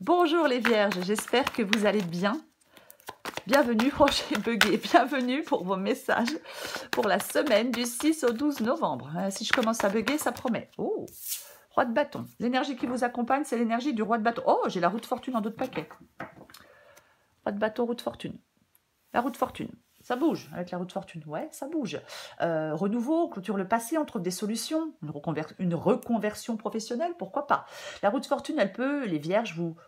Bonjour les vierges, j'espère que vous allez bien. Bienvenue, oh j'ai bugué, bienvenue pour vos messages pour la semaine du 6 au 12 novembre. Si je commence à bugger, ça promet. Oh, roi de bâton. L'énergie qui vous accompagne, c'est l'énergie du roi de bâton. Oh, j'ai la roue de fortune en d'autres paquets. Roi de bâton, roue de fortune. La roue de fortune. Ça bouge avec la roue de fortune, ouais, ça bouge. Renouveau, clôture le passé, on trouve des solutions, une reconversion professionnelle, pourquoi pas. La roue de fortune, elle peut, les vierges, vous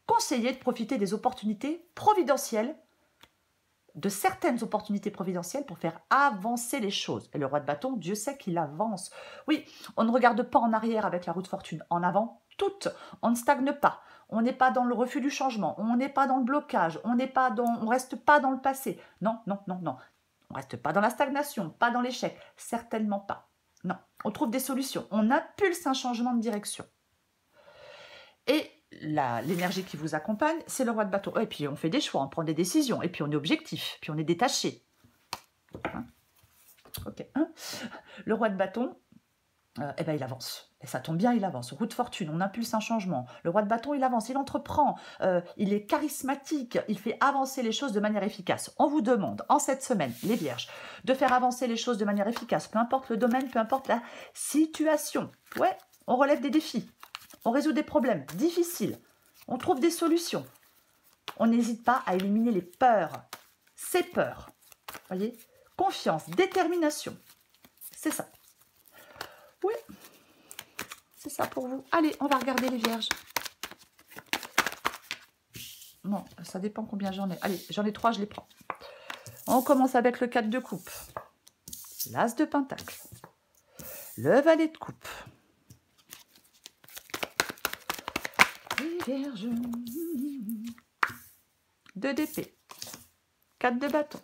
conseiller de profiter des opportunités providentielles, de certaines opportunités providentielles pour faire avancer les choses. Et le roi de bâton, Dieu sait qu'il avance. Oui, on ne regarde pas en arrière avec la roue de fortune, en avant toute. On ne stagne pas. On n'est pas dans le refus du changement. On n'est pas dans le blocage. On reste pas dans le passé. Non, non, non, non. On reste pas dans la stagnation, pas dans l'échec. Certainement pas. Non. On trouve des solutions. On impulse un changement de direction. Et l'énergie qui vous accompagne, c'est le roi de bâton. Et puis on fait des choix, on prend des décisions, et puis on est objectif, puis on est détaché. Hein, ok. Hein, le roi de bâton, eh ben, il avance. Et ça tombe bien, il avance. Roue de fortune, on impulse un changement. Le roi de bâton, il avance, il entreprend, il est charismatique, il fait avancer les choses de manière efficace. On vous demande, en cette semaine, les vierges, de faire avancer les choses de manière efficace, peu importe le domaine, peu importe la situation. Ouais, on relève des défis. On résout des problèmes difficiles. On trouve des solutions. On n'hésite pas à éliminer les peurs. Ces peurs. Voyez? Confiance, détermination. C'est ça. Oui. C'est ça pour vous. Allez, on va regarder les vierges. Bon, ça dépend combien j'en ai. Allez, j'en ai 3, je les prends. On commence avec le 4 de coupe. L'as de pentacle. Le valet de coupe. Vierge. 2 d'épée. 4 de bâton.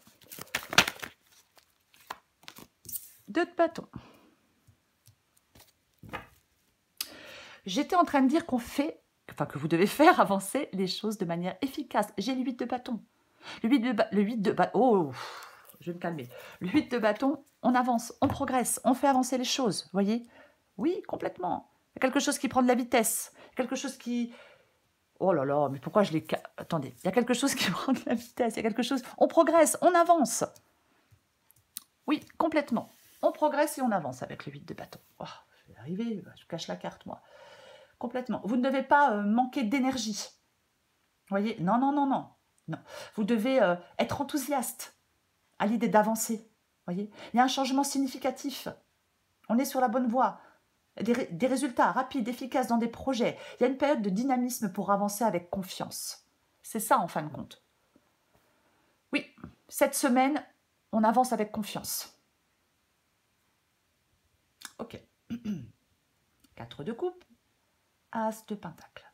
2 de bâton. J'étais en train de dire qu'on fait, enfin que vous devez faire avancer les choses de manière efficace. J'ai le 8 de bâton. Le 8 de bâton. Oh, je vais me calmer. Le 8 de bâton, on avance, on progresse, on fait avancer les choses. Voyez? Oui, complètement. Il y a quelque chose qui prend de la vitesse. Quelque chose qui... Oh là là, mais pourquoi je l'ai... Attendez, il y a quelque chose qui prend de la vitesse, il y a quelque chose... On progresse, on avance. Oui, complètement. On progresse et on avance avec le 8 de bâton. Oh, je vais arriver, je cache la carte, moi. Complètement. Vous ne devez pas manquer d'énergie. Vous voyez? Non, non, non, non. Non. Vous devez être enthousiaste à l'idée d'avancer. Voyez? Il y a un changement significatif. On est sur la bonne voie. Des résultats rapides, efficaces dans des projets. Il y a une période de dynamisme pour avancer avec confiance. C'est ça en fin de compte. Oui, cette semaine, on avance avec confiance. Ok. 4 de coupe, as de pentacle.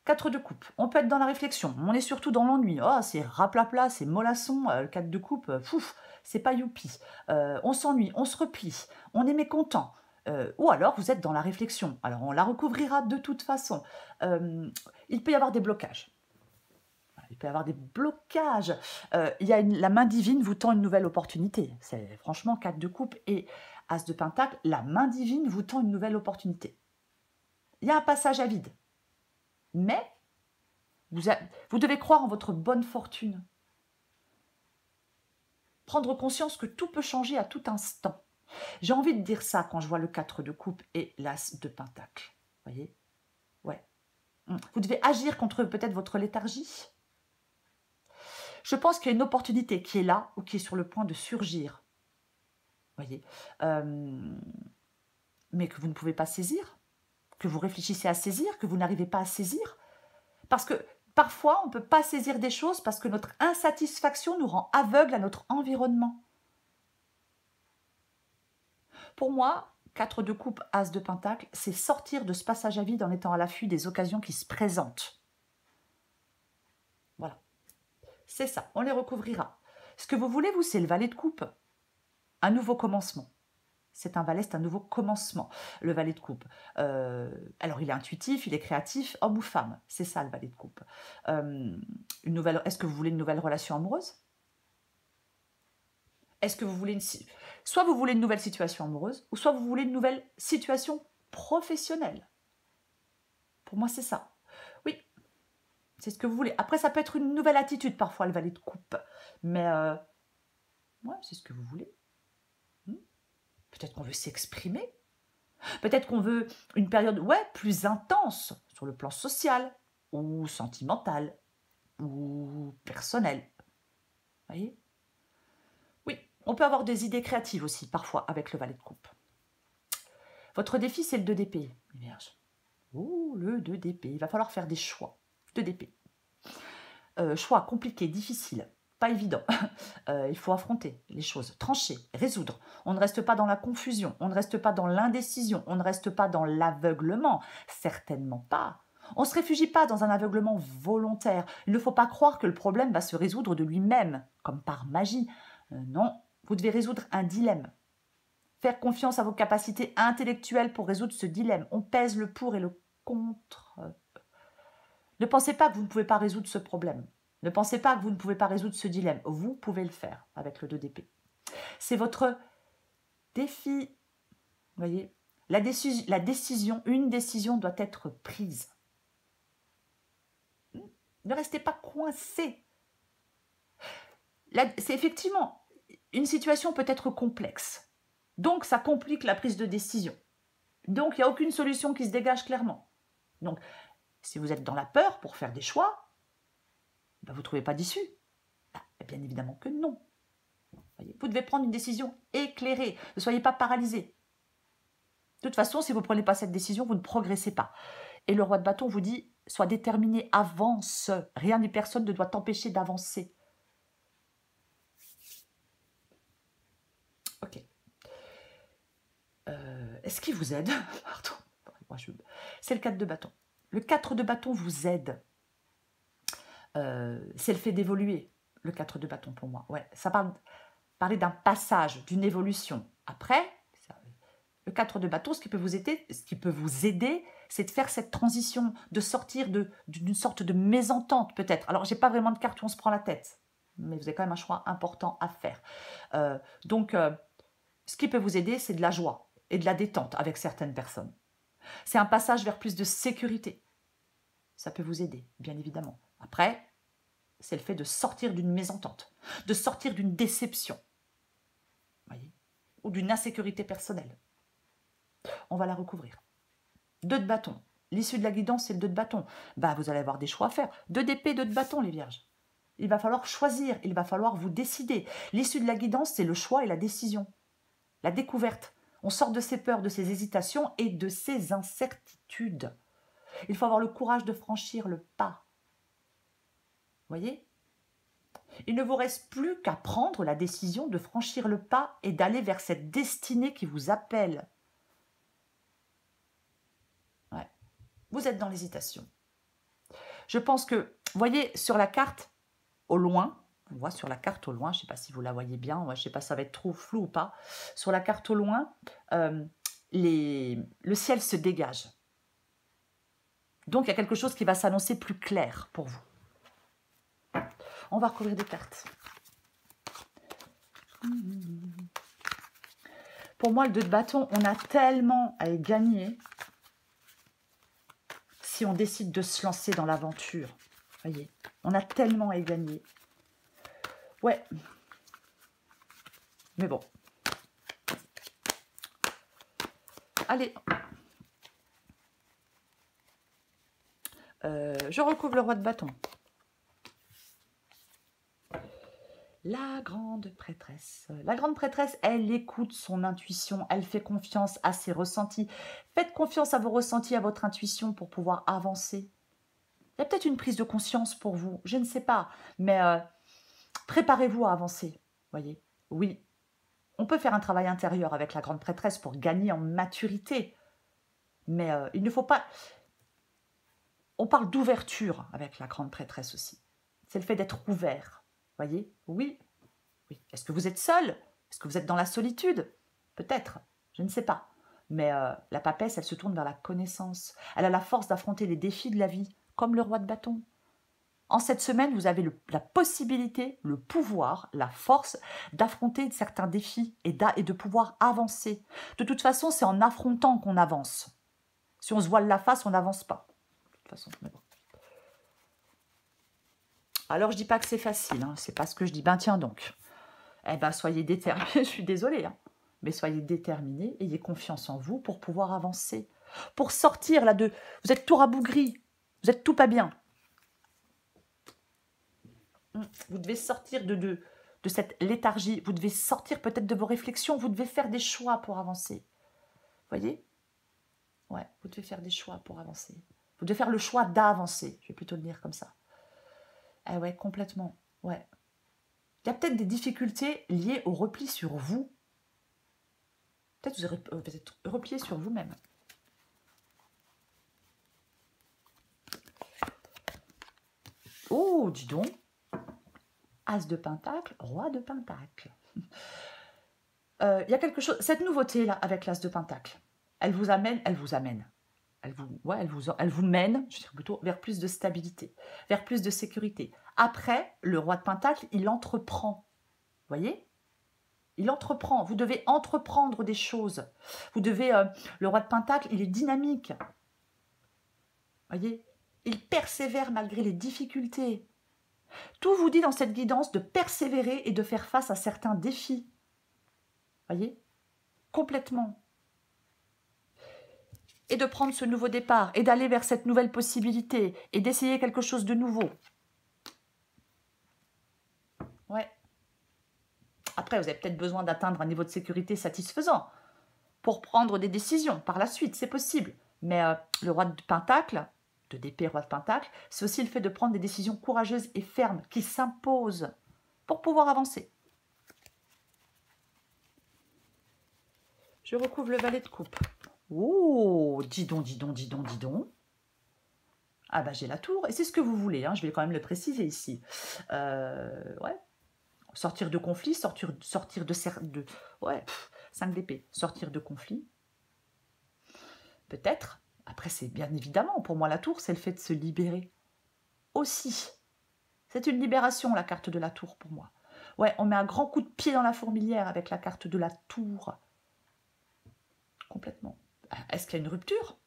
4 de coupe, on peut être dans la réflexion, on est surtout dans l'ennui. Oh, c'est raplapla, c'est mollasson, le 4 de coupe, c'est pas youpi. On s'ennuie, on se replie, on est mécontent. Ou alors vous êtes dans la réflexion. Alors on la recouvrira de toute façon. Il peut y avoir des blocages. Il peut y avoir des blocages. La main divine vous tend une nouvelle opportunité. C'est franchement 4 de coupe et as de pentacle, la main divine vous tend une nouvelle opportunité. Il y a un passage à vide. Mais vous devez croire en votre bonne fortune. Prendre conscience que tout peut changer à tout instant. J'ai envie de dire ça quand je vois le 4 de coupe et l'as de pentacle. Vous voyez? Ouais. Vous devez agir contre peut-être votre léthargie. Je pense qu'il y a une opportunité qui est là ou qui est sur le point de surgir. Vous voyez? Mais que vous ne pouvez pas saisir, que vous réfléchissez à saisir, que vous n'arrivez pas à saisir. Parce que parfois, on ne peut pas saisir des choses parce que notre insatisfaction nous rend aveugles à notre environnement. Pour moi, 4 de coupe, as de pentacle, c'est sortir de ce passage à vide en étant à l'affût des occasions qui se présentent. Voilà. C'est ça, on les recouvrira. Ce que vous voulez, vous, c'est le valet de coupe. Un nouveau commencement. C'est un valet, c'est un nouveau commencement, le valet de coupe. Alors, il est intuitif, il est créatif, homme ou femme. C'est ça, le valet de coupe. Est-ce que vous voulez une nouvelle relation amoureuse? Est-ce que vous voulez soit vous voulez une nouvelle situation amoureuse, ou soit vous voulez une nouvelle situation professionnelle. Pour moi, c'est ça. Oui, C'est ce que vous voulez. Après, ça peut être une nouvelle attitude parfois, le valet de coupe. Mais, ouais, c'est ce que vous voulez. Peut-être qu'on veut s'exprimer. Peut-être qu'on veut une période, ouais, plus intense sur le plan social, ou sentimental, ou personnel. Vous voyez? Oui, on peut avoir des idées créatives aussi, parfois, avec le valet de coupe. Votre défi, c'est le 2 d'épée, les vierges. Ouh, le 2 d'épée. Il va falloir faire des choix. 2 d'épée. Choix compliqué, difficile, pas évident. Il faut affronter les choses, trancher, résoudre. On ne reste pas dans la confusion, on ne reste pas dans l'indécision, on ne reste pas dans l'aveuglement. Certainement pas. On ne se réfugie pas dans un aveuglement volontaire. Il ne faut pas croire que le problème va se résoudre de lui-même, comme par magie. Non, vous devez résoudre un dilemme. Faire confiance à vos capacités intellectuelles pour résoudre ce dilemme. On pèse le pour et le contre. Ne pensez pas que vous ne pouvez pas résoudre ce problème. Ne pensez pas que vous ne pouvez pas résoudre ce dilemme. Vous pouvez le faire avec le 2 d'épée. C'est votre défi. Vous voyez, une décision doit être prise. Ne restez pas coincé. C'est effectivement, une situation peut être complexe. Donc, ça complique la prise de décision. Donc, il n'y a aucune solution qui se dégage clairement. Donc, si vous êtes dans la peur pour faire des choix, ben vous ne trouvez pas d'issue. Bien évidemment que non. Vous devez prendre une décision éclairée. Ne soyez pas paralysé. De toute façon, si vous ne prenez pas cette décision, vous ne progressez pas. Et le roi de bâton vous dit, sois déterminé, avance. Rien ni personne ne doit t'empêcher d'avancer. Ok. Est-ce qu'il vous aide? Pardon. C'est le 4 de bâton. Le 4 de bâton vous aide. C'est le fait d'évoluer, le 4 de bâton pour moi. Ouais, ça parler d'un passage, d'une évolution. Après, le 4 de bâton, ce qui peut vous aider, c'est de faire cette transition, de sortir d'une sorte de mésentente peut-être. Alors, j'ai pas vraiment de carte où on se prend la tête, mais vous avez quand même un choix important à faire. Donc, ce qui peut vous aider, c'est de la joie et de la détente avec certaines personnes. C'est un passage vers plus de sécurité. Ça peut vous aider, bien évidemment. Après, c'est le fait de sortir d'une mésentente, de sortir d'une déception, voyez, ou d'une insécurité personnelle. On va la recouvrir. 2 de bâton. L'issue de la guidance, c'est le 2 de bâton. Bah, vous allez avoir des choix à faire. 2 d'épée, 2 de bâton, les vierges. Il va falloir choisir, il va falloir vous décider. L'issue de la guidance, c'est le choix et la décision. La découverte. On sort de ses peurs, de ses hésitations et de ses incertitudes. Il faut avoir le courage de franchir le pas. Voyez? Il ne vous reste plus qu'à prendre la décision de franchir le pas et d'aller vers cette destinée qui vous appelle. Ouais. Vous êtes dans l'hésitation. Je pense que, voyez, sur la carte, au loin, on voit sur la carte au loin, je ne sais pas si vous la voyez bien, je ne sais pas si ça va être trop flou ou pas, sur la carte au loin, le ciel se dégage. Donc, il y a quelque chose qui va s'annoncer plus clair pour vous. On va recouvrir des cartes. Pour moi, le 2 de bâton, on a tellement à y gagner si on décide de se lancer dans l'aventure. Voyez, on a tellement à y gagner. Ouais. Mais bon. Allez. Je recouvre le roi de bâton. La grande prêtresse. La grande prêtresse, elle écoute son intuition, elle fait confiance à ses ressentis. Faites confiance à vos ressentis, à votre intuition pour pouvoir avancer. Il y a peut-être une prise de conscience pour vous, je ne sais pas, mais préparez-vous à avancer, voyez. Oui, on peut faire un travail intérieur avec la grande prêtresse pour gagner en maturité, mais il ne faut pas... On parle d'ouverture avec la grande prêtresse aussi. C'est le fait d'être ouvert. Voyez? Oui. Oui. Est-ce que vous êtes seul? Est-ce que vous êtes dans la solitude? Peut-être. Je ne sais pas. Mais la papesse, elle se tourne vers la connaissance. Elle a la force d'affronter les défis de la vie, comme le roi de bâton. En cette semaine, vous avez la possibilité, le pouvoir, la force d'affronter certains défis et de pouvoir avancer. De toute façon, c'est en affrontant qu'on avance. Si on se voile la face, on n'avance pas. De toute façon, mais bon. Alors, je dis pas que c'est facile, hein, c'est pas ce que je dis. Ben tiens donc. Eh ben, soyez déterminés, je suis désolée, hein, mais soyez déterminés, ayez confiance en vous pour pouvoir avancer. Pour sortir là de... Vous êtes tout rabougri, vous êtes tout pas bien. Vous devez sortir de cette léthargie, vous devez sortir peut-être de vos réflexions, vous devez faire des choix pour avancer. Voyez? Ouais, vous devez faire des choix pour avancer. Vous devez faire le choix d'avancer, je vais plutôt le dire comme ça. Ah ouais, complètement, ouais. Il y a peut-être des difficultés liées au repli sur vous. Peut-être vous êtes replié sur vous-même. Oh, dis donc. As de pentacle, roi de pentacle. Il y a quelque chose, cette nouveauté-là avec l'as de pentacle, elle vous mène, elle vous mène, je dirais plutôt, vers plus de stabilité, vers plus de sécurité. Après, le roi de pentacle, il entreprend. Vous voyez? Il entreprend. Vous devez entreprendre des choses. Vous devez... le roi de pentacle, il est dynamique. Vous voyez? Il persévère malgré les difficultés. Tout vous dit dans cette guidance de persévérer et de faire face à certains défis. Vous voyez? Complètement. Et de prendre ce nouveau départ et d'aller vers cette nouvelle possibilité et d'essayer quelque chose de nouveau. Ouais. Après, vous avez peut-être besoin d'atteindre un niveau de sécurité satisfaisant pour prendre des décisions par la suite, c'est possible. Mais le roi de pentacle, de d'épée, roi de pentacle, c'est aussi le fait de prendre des décisions courageuses et fermes qui s'imposent pour pouvoir avancer. Je recouvre le valet de coupe. Oh, dis donc, dis donc, dis donc, dis donc. Ah bah j'ai la tour, et c'est ce que vous voulez, hein, je vais quand même le préciser ici. Ouais. Sortir de conflit, sortir de ouais, 5 d'épée, sortir de conflit. Peut-être. Après, c'est bien évidemment, pour moi, la tour, c'est le fait de se libérer. Aussi. C'est une libération, la carte de la tour, pour moi. Ouais, on met un grand coup de pied dans la fourmilière avec la carte de la tour. Complètement. Est-ce qu'il y a une rupture?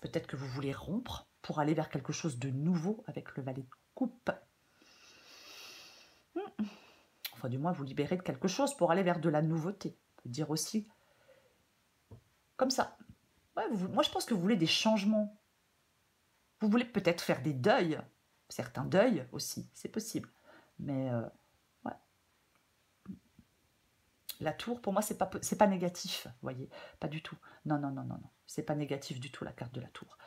Peut-être que vous voulez rompre pour aller vers quelque chose de nouveau avec le valet de coupe. Enfin, du moins, vous libérez de quelque chose pour aller vers de la nouveauté. On peut dire aussi comme ça. Ouais, moi, je pense que vous voulez des changements. Vous voulez peut-être faire des deuils. Certains deuils aussi, c'est possible. Mais, ouais. La tour, pour moi, c'est pas négatif, vous voyez. Pas du tout. Non, non, non, non, non. C'est pas négatif du tout, la carte de la tour.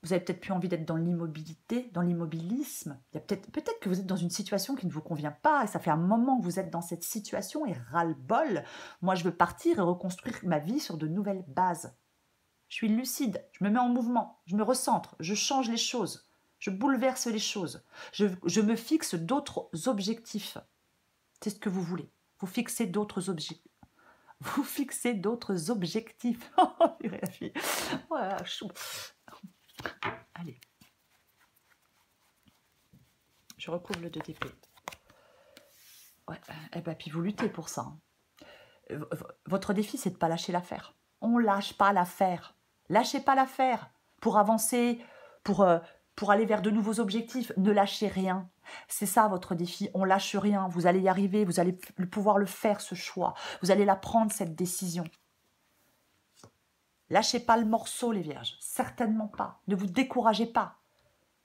Vous avez peut-être plus envie d'être dans l'immobilité, dans l'immobilisme. Peut-être que vous êtes dans une situation qui ne vous convient pas et ça fait un moment que vous êtes dans cette situation et ras-le-bol. Moi, je veux partir et reconstruire ma vie sur de nouvelles bases. Je suis lucide, je me mets en mouvement, je me recentre, je change les choses, je bouleverse les choses. Je me fixe d'autres objectifs. C'est ce que vous voulez. Vous fixez d'autres objectifs. Vous fixez d'autres objectifs. Oh, la fille. Voilà, chou. Allez. Je recouvre le 2 d'épée. Ouais, et ben, puis vous luttez pour ça. Votre défi, c'est de ne pas lâcher l'affaire. On ne lâche pas l'affaire. Lâchez pas l'affaire. Pour avancer, pour aller vers de nouveaux objectifs, ne lâchez rien. C'est ça votre défi. On lâche rien. Vous allez y arriver. Vous allez pouvoir le faire, ce choix. Vous allez la prendre, cette décision. Lâchez pas le morceau, les vierges. Certainement pas. Ne vous découragez pas.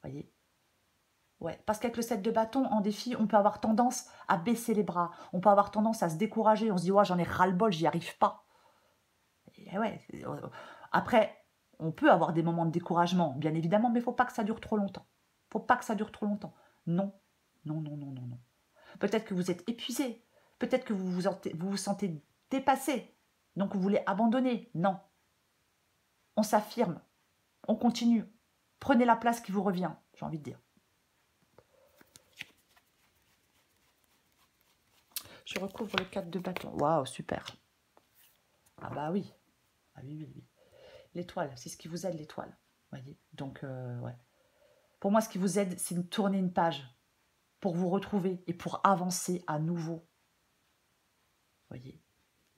Voyez? Ouais, parce qu'avec le 7 de bâton, en défi, on peut avoir tendance à baisser les bras. On peut avoir tendance à se décourager. On se dit, ouais, j'en ai ras-le-bol, j'y arrive pas. Et ouais. Après, on peut avoir des moments de découragement, bien évidemment, mais il ne faut pas que ça dure trop longtemps. Il ne faut pas que ça dure trop longtemps. Non, non, non, non, non, non. Peut-être que vous êtes épuisé. Peut-être que vous vous sentez dépassé. Donc, vous voulez abandonner. Non. On s'affirme. On continue. Prenez la place qui vous revient, j'ai envie de dire. Je recouvre le 4 de bâton. Waouh, super. Ah bah oui. Ah oui, oui, oui. L'étoile, c'est ce qui vous aide, l'étoile. Voyez. Donc, ouais. Pour moi, ce qui vous aide, c'est de tourner une page pour vous retrouver et pour avancer à nouveau. Voyez.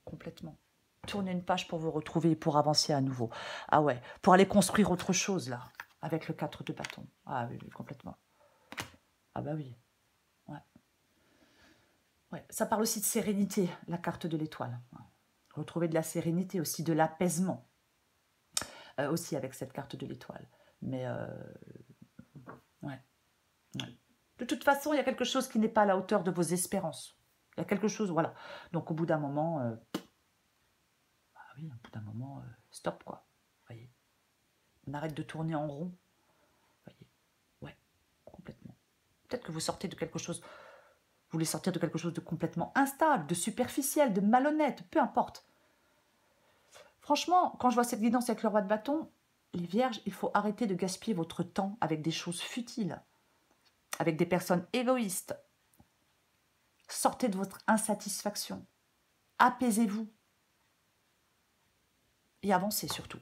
Complètement. Tourner une page pour vous retrouver et pour avancer à nouveau. Ah ouais. Pour aller construire autre chose, là. avec le 4 de bâton. Ah oui, oui, complètement. Ah bah oui. Ouais. Ouais. Ça parle aussi de sérénité, la carte de l'étoile. Retrouver de la sérénité aussi, de l'apaisement. Aussi avec cette carte de l'étoile. Mais ouais. Ouais. De toute façon, il y a quelque chose qui n'est pas à la hauteur de vos espérances. Il y a quelque chose, voilà. Donc au bout d'un moment, ah oui, au bout d'un moment, stop quoi. Voyez. On arrête de tourner en rond. Voyez. Ouais, complètement. Peut-être que vous sortez de quelque chose, vous voulez sortir de quelque chose de complètement instable, de superficiel, de malhonnête, peu importe. Franchement, quand je vois cette guidance avec le roi de bâton, les vierges, il faut arrêter de gaspiller votre temps avec des choses futiles, avec des personnes égoïstes. Sortez de votre insatisfaction. Apaisez-vous. Et avancez surtout.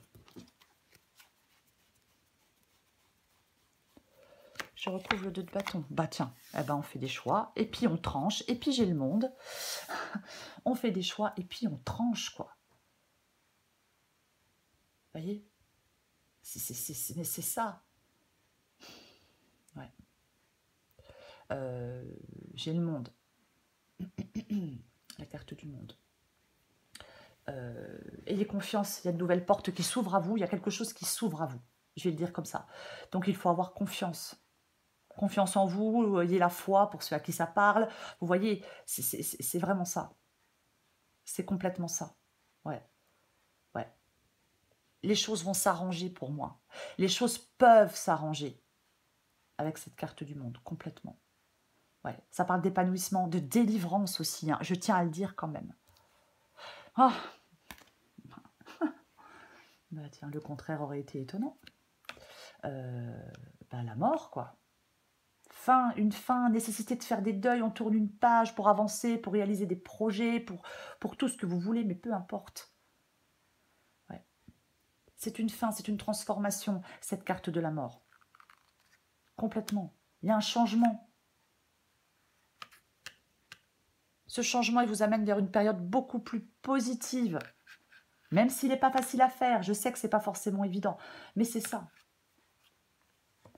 Je retrouve le 2 de bâton. Bah tiens, eh ben on fait des choix, et puis on tranche, et puis j'ai le monde. On fait des choix, et puis on tranche, quoi. Vous voyez? Mais c'est ça. Ouais. J'ai le monde. La carte du monde. Ayez confiance, il y a de nouvelles portes qui s'ouvrent à vous, il y a quelque chose qui s'ouvre à vous. Je vais le dire comme ça. Donc il faut avoir confiance. Confiance en vous, ayez la foi pour ceux à qui ça parle. Vous voyez, c'est vraiment ça. C'est complètement ça. Ouais. Ouais. Les choses vont s'arranger pour moi. Les choses peuvent s'arranger avec cette carte du monde, complètement. Ouais. Ça parle d'épanouissement, de délivrance aussi. Hein. Je tiens à le dire quand même. Oh. Bah tiens, le contraire aurait été étonnant. Bah, la mort, quoi. Une fin, nécessité de faire des deuils, on tourne une page pour avancer, pour réaliser des projets, pour tout ce que vous voulez, mais peu importe. Ouais. C'est une fin, c'est une transformation, cette carte de la mort. Complètement. Il y a un changement. Ce changement, il vous amène vers une période beaucoup plus positive. Même s'il n'est pas facile à faire, je sais que ce n'est pas forcément évident, mais c'est ça.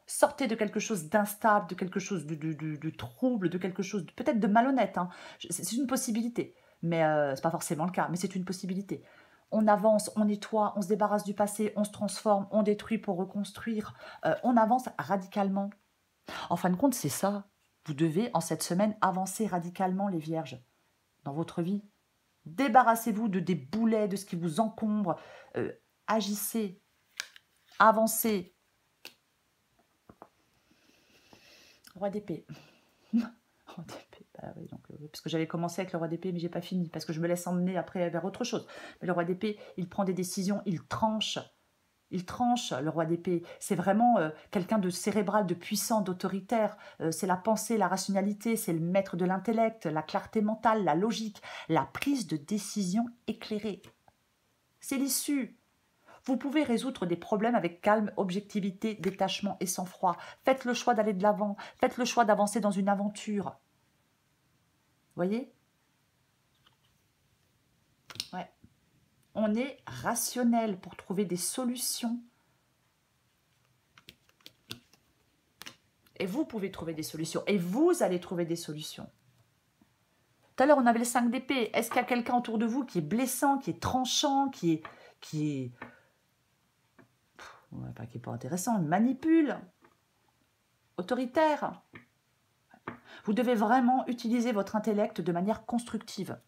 Sortez de quelque chose d'instable, de quelque chose de trouble, de quelque chose peut-être de malhonnête. Hein. C'est une possibilité, mais ce n'est pas forcément le cas, mais c'est une possibilité. On avance, on nettoie, on se débarrasse du passé, on se transforme, on détruit pour reconstruire. On avance radicalement. En fin de compte, c'est ça. Vous devez, en cette semaine, avancer radicalement, les vierges, dans votre vie. Débarrassez-vous de des boulets, de ce qui vous encombre. Agissez, avancez. Roi d'épée. Roi d'épée. Bah oui, donc, parce que j'avais commencé avec le roi d'épée, mais j'ai pas fini, parce que je me laisse emmener après vers autre chose. Mais le roi d'épée, il prend des décisions, il tranche. Il tranche, le roi d'épée. C'est vraiment quelqu'un de cérébral, de puissant, d'autoritaire. C'est la pensée, la rationalité, c'est le maître de l'intellect, la clarté mentale, la logique, la prise de décision éclairée. C'est l'issue. Vous pouvez résoudre des problèmes avec calme, objectivité, détachement et sang-froid. Faites le choix d'aller de l'avant. Faites le choix d'avancer dans une aventure. Voyez? Ouais. On est rationnel pour trouver des solutions. Et vous pouvez trouver des solutions. Et vous allez trouver des solutions. Tout à l'heure, on avait le 5 d'épée. Est-ce qu'il y a quelqu'un autour de vous qui est blessant, qui est tranchant, qui est ouais, pas qui est pas intéressant, manipule, autoritaire? Vous devez vraiment utiliser votre intellect de manière constructive.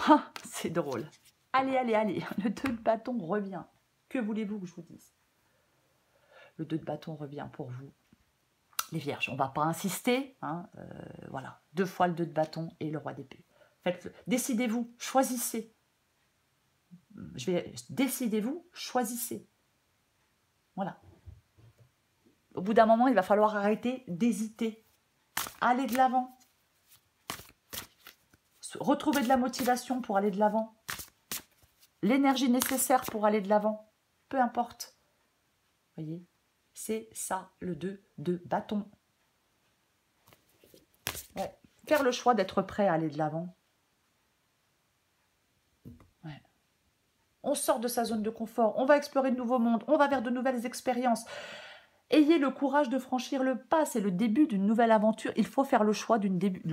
Ah, c'est drôle. Allez, allez, allez. Le 2 de bâton revient. Que voulez-vous que je vous dise? Le 2 de bâton revient pour vous. Les vierges, on ne va pas insister. Hein, voilà, 2 fois le 2 de bâton et le roi d'épée. Décidez-vous, choisissez. Décidez-vous, choisissez. Voilà. Au bout d'un moment, il va falloir arrêter d'hésiter. Allez de l'avant. Retrouver de la motivation pour aller de l'avant. L'énergie nécessaire pour aller de l'avant. Peu importe. Vous voyez, c'est ça, le 2 de bâton. Ouais. Faire le choix d'être prêt à aller de l'avant. Ouais. on sort de sa zone de confort, on va explorer de nouveaux mondes, on va vers de nouvelles expériences. Ayez le courage de franchir le pas, c'est le début d'une nouvelle aventure. Il faut faire le choix du début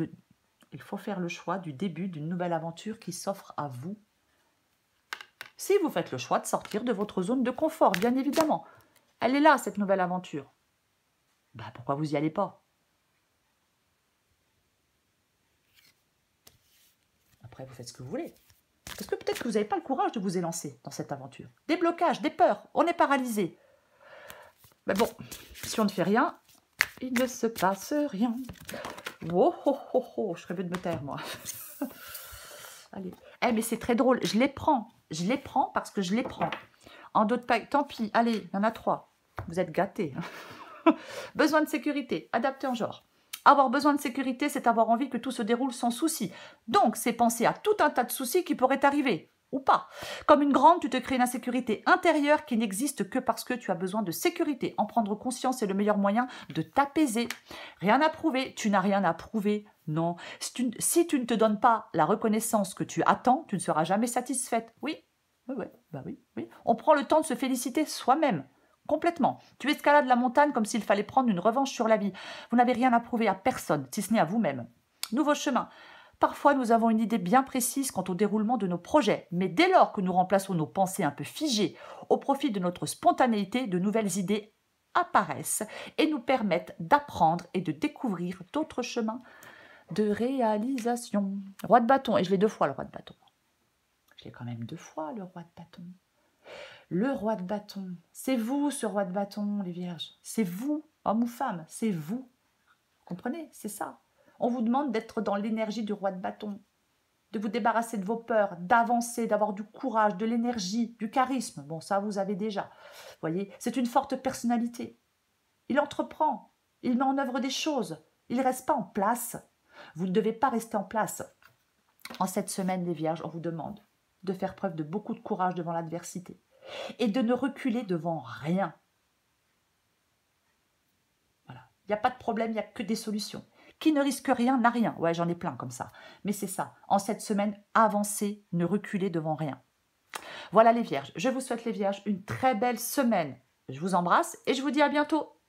d'une nouvelle aventure qui s'offre à vous. Si vous faites le choix de sortir de votre zone de confort, bien évidemment. Elle est là, cette nouvelle aventure. Ben, pourquoi vous n'y allez pas? Après, vous faites ce que vous voulez. Parce que peut-être que vous n'avez pas le courage de vous élancer dans cette aventure. Des blocages, des peurs, on est paralysé. Mais bon, si on ne fait rien, il ne se passe rien. Oh, oh, oh, oh, je serais mieux de me taire, moi. Allez. Eh, mais c'est très drôle, je les prends. Je les prends parce que je les prends. En d'autres packs, tant pis, allez, il y en a 3. Vous êtes gâtés. Besoin de sécurité, adapté en genre. Avoir besoin de sécurité, c'est avoir envie que tout se déroule sans souci. Donc, c'est penser à tout un tas de soucis qui pourraient arriver, ou pas. Comme une grande, tu te crées une insécurité intérieure qui n'existe que parce que tu as besoin de sécurité. En prendre conscience est le meilleur moyen de t'apaiser. Rien à prouver, tu n'as rien à prouver, non. Si tu ne te donnes pas la reconnaissance que tu attends, tu ne seras jamais satisfaite. Oui, oui. On prend le temps de se féliciter soi-même. Complètement. Tu escalades la montagne comme s'il fallait prendre une revanche sur la vie. Vous n'avez rien à prouver à personne, si ce n'est à vous-même. Nouveau chemin. Parfois, nous avons une idée bien précise quant au déroulement de nos projets, mais dès lors que nous remplaçons nos pensées un peu figées au profit de notre spontanéité, de nouvelles idées apparaissent et nous permettent d'apprendre et de découvrir d'autres chemins de réalisation. Roi de bâton, et je l'ai 2 fois le roi de bâton. Je l'ai quand même 2 fois le roi de bâton. Le roi de bâton, c'est vous ce roi de bâton, les vierges. C'est vous, homme ou femme, c'est vous. Vous comprenez? C'est ça. On vous demande d'être dans l'énergie du roi de bâton, de vous débarrasser de vos peurs, d'avancer, d'avoir du courage, de l'énergie, du charisme. Bon, ça, vous avez déjà. Vous voyez, c'est une forte personnalité. Il entreprend, il met en œuvre des choses. Il ne reste pas en place. Vous ne devez pas rester en place. En cette semaine, les vierges, on vous demande de faire preuve de beaucoup de courage devant l'adversité et de ne reculer devant rien. Voilà. Il n'y a pas de problème, il n'y a que des solutions. Qui ne risque rien n'a rien. Ouais, j'en ai plein comme ça. Mais c'est ça. En cette semaine, avancez, ne reculez devant rien. Voilà les vierges. Je vous souhaite les vierges une très belle semaine. Je vous embrasse et je vous dis à bientôt.